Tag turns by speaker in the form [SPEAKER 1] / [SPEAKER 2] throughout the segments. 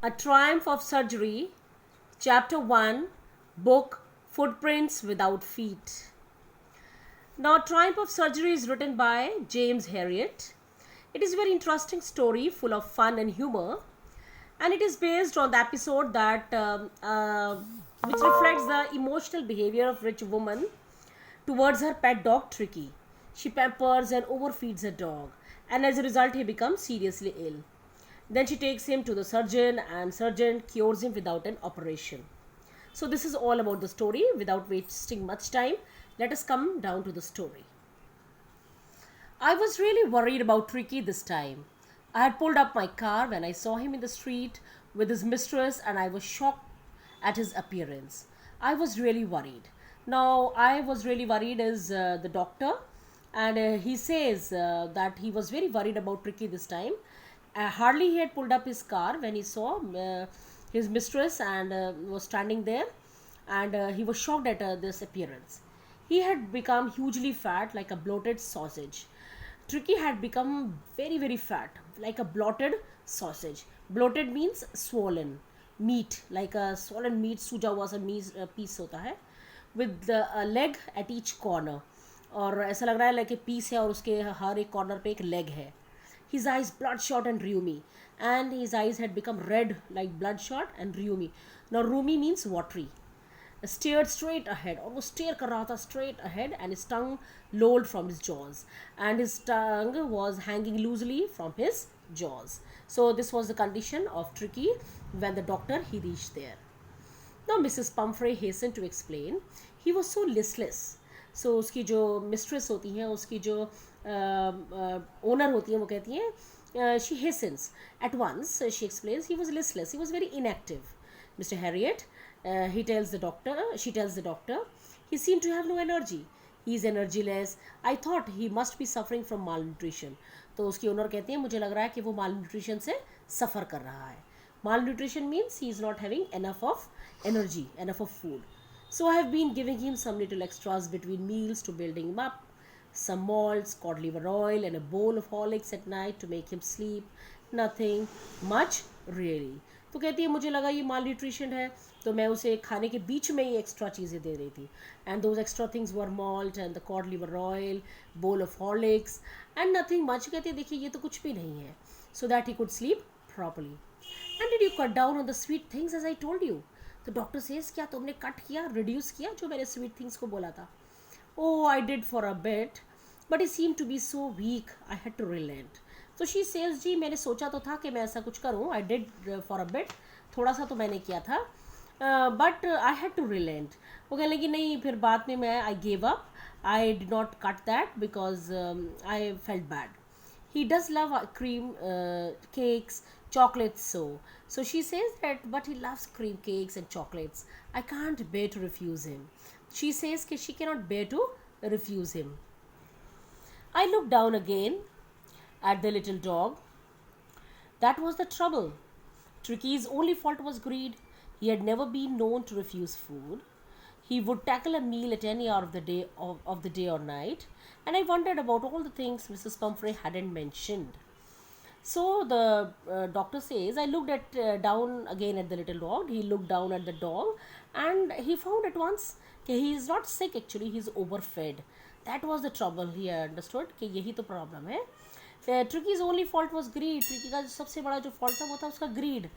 [SPEAKER 1] A Triumph of Surgery, Chapter 1, Book Footprints Without Feet. Now, Triumph of Surgery is written by James Herriot. It is a very interesting story full of fun and humor, and it is based on the episode which reflects the emotional behavior of rich woman towards her pet dog Tricky. She pampers and overfeeds her dog, and as a result, he becomes seriously ill. Then she takes him to the surgeon, and surgeon cures him without an operation. So this is all about the story. Without wasting much time, let us come down to the story. I was really worried about Tricky this time. I had pulled up my car when I saw him in the street with his mistress, and I was shocked at his appearance. I was really worried. Now, I was really worried as the doctor, and he says that he was very worried about Tricky this time. Hardly he had pulled up his car when he saw his mistress and was standing there, and he was shocked at this appearance. He had become hugely fat, like a bloated sausage. Tricky had become very, very fat, like a bloated sausage. Bloated means swollen meat, like a swollen meat, सूजा हुआ सा piece होता है, with a leg at each corner. और ऐसा लग रहा है like पीस है और उसके हर एक कॉर्नर पे एक लेग है. His eyes bloodshot and rheumy, and his eyes had become red like bloodshot and rheumy. Now rheumy means watery. Stared straight ahead, और वो stare कर रहा था straight ahead, and his tongue lolled from his jaws, and his tongue was hanging loosely from his jaws. So this was the condition of Tricky when the doctor he reached there. Now Mrs. Pumphrey hastened to explain. He was so listless. So उसकी जो mistress होती हैं, उसकी जो owner होती हैं, वो कहती हैं she hastens at once. She explains he was listless, he was very inactive. Mr. Harriet, he tells the doctor, she tells the doctor, he seemed to have no energy. He is energyless. I thought he must be suffering from malnutrition. तो उसकी owner कहती है मुझे लग रहा है कि वो malnutrition से सफ़र कर रहा है. Malnutrition means he is not having enough of energy, enough of food. So I have been giving him some little extras between meals to building him up. Some malts, cod liver oil, and a bowl of Horlicks at night to make him sleep. Nothing much really. तो कहती है मुझे लगा ये माल nutrition है, तो मैं उसे खाने के बीच में ही एक्स्ट्रा चीज़ें दे रही थी. And those extra things were malt and the cod liver oil, bowl of Horlicks and nothing much. कहती है देखिए ये तो कुछ भी नहीं है, so that he could sleep properly. And did you cut down on the sweet things as I told you. तो डॉक्टर सेज क्या तुमने कट किया, रिड्यूस किया जो मैंने स्वीट थिंग्स को बोला था. Oh, I did for a bit, but he seemed to be so weak. I had to relent. तो शी सेल्स जी मैंने सोचा तो था कि मैं ऐसा कुछ करूँ. I did for a bit, थोड़ा सा तो मैंने किया था, but I had to relent. वो कहने लगी नहीं, फिर बाद में मैं I gave up. I did not cut that because I felt bad. He does love cream cakes, chocolates. So she says that, but he loves cream cakes and chocolates. I can't bear to refuse him. She says that she cannot bear to refuse him. I looked down again at the little dog. That was the trouble. Tricky's only fault was greed. He had never been known to refuse food. He would tackle a meal at any hour of the day or night, and I wondered about all the things Mrs. Pumphrey hadn't mentioned. So the doctor says, I looked down again at the little dog. He looked down at the dog, and he found at once that he is not sick actually, he is overfed. That was the trouble. He understood कि यही तो problem है. Tricky's only fault was greed. Tricky का सबसे बड़ा जो fault था वो था उसका greed.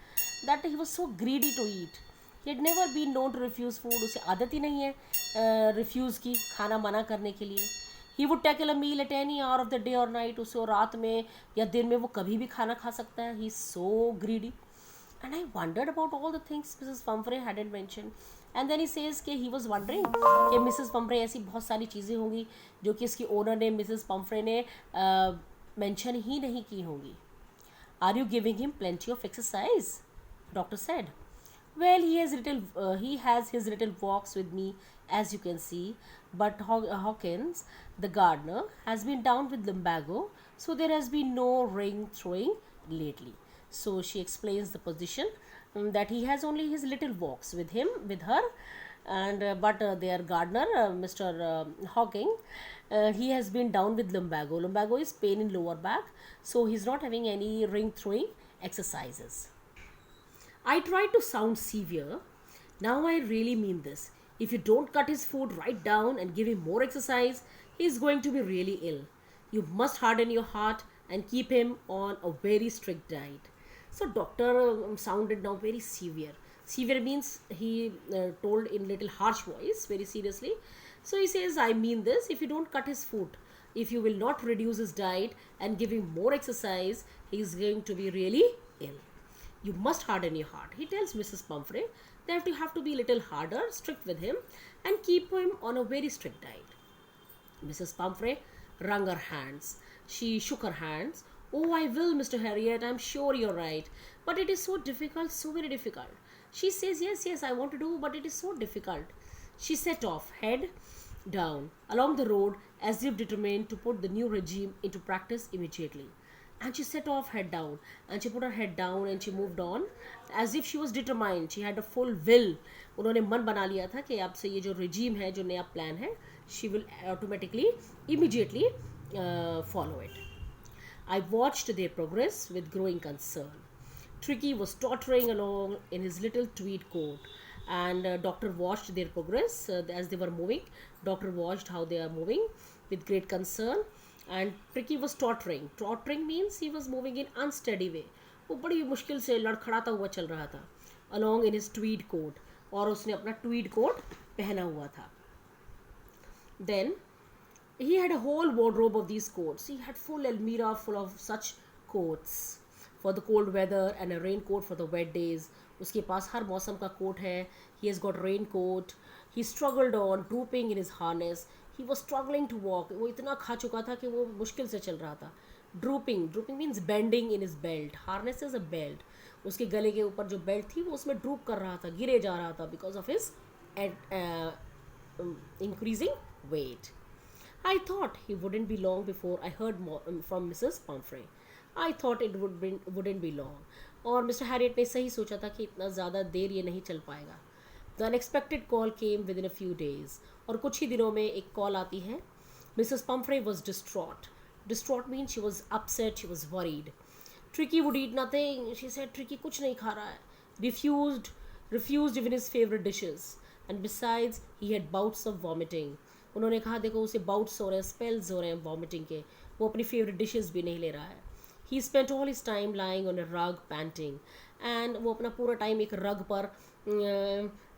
[SPEAKER 1] That he was so greedy to eat. He had never been known to refuse food. उसे आदत ही नहीं है refuse की, खाना मना करने के लिए. He would tackle a meal at any hour of the day or night. उसे रात में या दिन में वो कभी भी खाना खा सकता है. He is so greedy. And I wondered about all the things Mrs. Pumphrey hadn't mentioned. And then he says कि he was wondering कि Mrs. Pumphrey ऐसी बहुत सारी चीज़ें होंगी जो कि इसकी ओनर ने Mrs. Pumphrey ने मेंशन ही नहीं की होंगी. Are you giving him plenty of exercise? Doctor said. Well, he has his little walks with me, as you can see. But Hawkins, the gardener, has been down with lumbago, so there has been no ring throwing lately. So she explains the position that he has only his little walks with her, and but their gardener, Mr. Hawking, he has been down with lumbago. Lumbago is pain in lower back, so he's not having any ring throwing exercises. I tried to sound severe. Now I really mean this. If you don't cut his food right down and give him more exercise, he is going to be really ill. You must harden your heart and keep him on a very strict diet. So doctor sounded now very severe. Severe means he told in little harsh voice, very seriously. So he says, I mean this. If you don't cut his food, if you will not reduce his diet and give him more exercise, he is going to be really ill. You must harden your heart. He tells Mrs. Pumphrey that you have to be a little harder, strict with him, and keep him on a very strict diet. Mrs. Pumphrey wrung her hands. She shook her hands. Oh, I will, Mr. Harriet. I'm sure you're right. But it is so difficult, so very difficult. She says, yes, yes, I want to do, but it is so difficult. She set off, head down, along the road as if determined to put the new regime into practice immediately. And she set off head down, and she put her head down and she moved on as if she was determined. She had a full will. उन्होंने मन बना लिया था कि अब से ये जो regime है, जो नया plan है, she will automatically, immediately follow it. I watched their progress with growing concern. Tricky was tottering along in his little tweed coat, and doctor watched their progress as they were moving. Doctor watched how they are moving with great concern, and Tricky was tottering. Tottering means he was moving in unsteady way. वो बड़ी मुश्किल से लड़खड़ाता हुआ चल रहा था along in his tweed coat, और उसने अपना tweed coat पहना हुआ था. Then he had a whole wardrobe of these coats. He had full almirah full of such coats for the cold weather and a raincoat for the wet days. उसके पास हर मौसम का coat है. He has got raincoat. He struggled on, drooping in his harness. He was struggling to walk. वो इतना खा चुका था कि वो मुश्किल से चल रहा था. Drooping means bending in his belt. Harness is a belt. उसके गले के ऊपर जो बेल्ट थी वो उसमें ड्रूप कर रहा था, गिरे जा रहा था because of his increasing weight. I thought he wouldn't be long before I heard more, from Mrs. Pumphrey. I thought it wouldn't be long. और मिस्टर हैरियट ने सही सोचा था कि इतना ज़्यादा देर ये नहीं चल पाएगा. The unexpected call came within a few days. और कुछ ही दिनों में एक कॉल आती है. Mrs. Pumphrey was distraught. Distraught means she was upset, she was worried. Tricky would eat nothing. She said, Tricky कुछ नहीं खा रहा है. Refused even his favorite dishes. And besides, he had bouts of vomiting. उन्होंने कहा देखो उसे bouts हो रहे हैं, स्पेल्स हो रहे हैं वॉमिटिंग के, वो अपनी फेवरेट डिशेस भी नहीं ले रहा है. ही spent all his time lying on a रग पैंटिंग, एंड वो अपना पूरा टाइम एक रग पर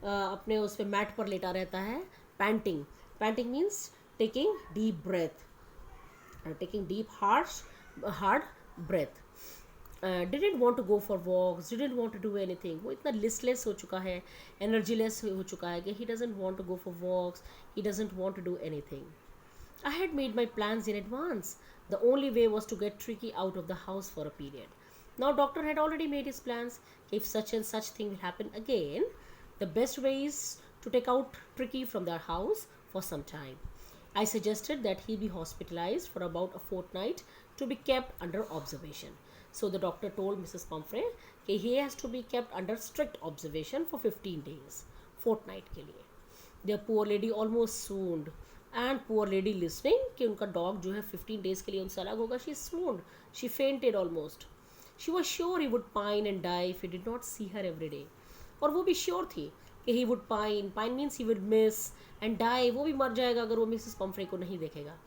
[SPEAKER 1] अपने उस पर मैट पर लेटा रहता है. Panting means taking deep breath, taking deep hard breath. didn't want to go for walks, didn't want to do anything. वो इतना listless हो चुका है, energyless हो चुका है कि he doesn't want to go for walks, he doesn't want to do anything. I had made my plans in advance. The only way was to get Tricky out of the house for a period. Now doctor had already made his plans. If such and such thing will happen again, the best way is to take out Tricky from their house for some time. I suggested that he be hospitalized for about a fortnight to be kept under observation. So the doctor told Mrs. Pumphrey that he has to be kept under strict observation for 15 days, fortnight के लिए. The poor lady almost swooned, and poor lady listening कि उनका dog जो है 15 days के लिए उनसे अलग होगा, she swooned, she fainted almost. She was sure he would pine and die if he did not see her every day. और वो भी sure थी कि he would pine means he would miss, and die, वो भी मर जाएगा अगर वो Mrs. Pumphrey को नहीं देखेगा.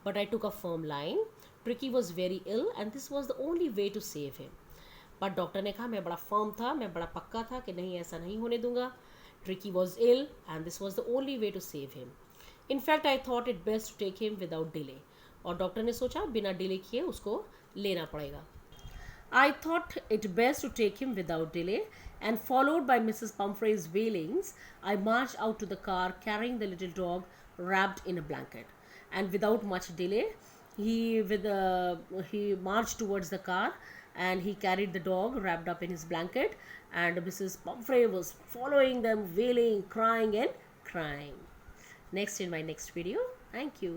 [SPEAKER 1] But I took a firm line. Tricky was very ill and this was the only way to save him. But doctor ने कहा, मैं बड़ा फर्म था, मैं बड़ा पक्का था कि नहीं, ऐसा नहीं होने दूंगा. Tricky was ill and this was the only way to save him. In fact, I thought it best to take him without delay. और डॉक्टर ने सोचा बिना डिले किए उसको लेना पड़ेगा. I thought it best to take him without delay, and followed by Mrs. Pumphrey's wailings, I marched out to the car carrying the little dog wrapped in a blanket. And without much delay, he marched towards the car and he carried the dog wrapped up in his blanket, and Mrs. Pumphrey was following them, wailing, crying and crying. Next in my next video. Thank you.